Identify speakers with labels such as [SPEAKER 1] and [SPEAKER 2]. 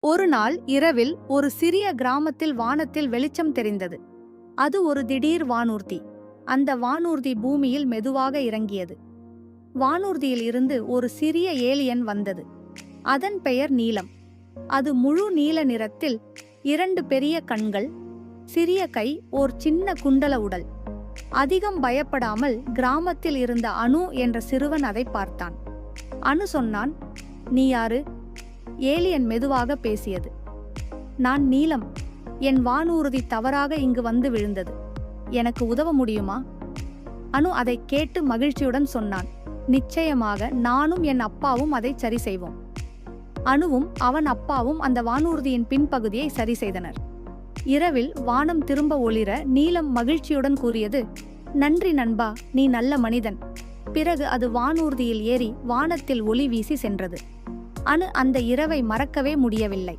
[SPEAKER 1] ஒரு நாள் இரவில் ஒரு சிறிய கிராமத்தில் வானத்தில் வெளிச்சம் தெரிந்தது. அது ஒரு திடீர் வானூர்தி. அந்த வானூர்தி பூமியில் மெதுவாக இறங்கியது. வானூர்தியில் இருந்து ஒரு சிறிய ஏலியன் வந்தது. அதன் பெயர் நீலம். அது முழு நீல நிறத்தில், 2 பெரிய கண்கள், சிறிய கை, ஓர் சின்ன குண்டல உடல். அதிகம் பயப்படாமல் கிராமத்தில் இருந்த அனு என்ற சிறுவன் அதை பார்த்தான். அனு சொன்னான், "நீ யாரு?" ஏலியன் மெதுவாக பேசியது. "நான் நீலம். என் வானூர்தி தவறாக இங்கு வந்து விழுந்தது. எனக்கு உதவ முடியுமா?" அனு அதை கேட்டு மகிழ்ச்சியுடன் சொன்னான், "நிச்சயமாக, நானும் என் அப்பாவும் அதை சரி செய்வோம்." அனுவும் அவன் அப்பாவும் அந்த வானூர்தியின் பின்பகுதியை சரி செய்தனர். இரவில் வானம் திரும்ப ஒளிர நீலம் மகிழ்ச்சியுடன் கூறியது, "நன்றி நண்பா, நீ நல்ல மனிதன்." பிறகு அது வானூர்தியில் ஏறி வானத்தில் ஒளி வீசி சென்றது. அனு அந்த இரவை மறக்கவே முடியவில்லை.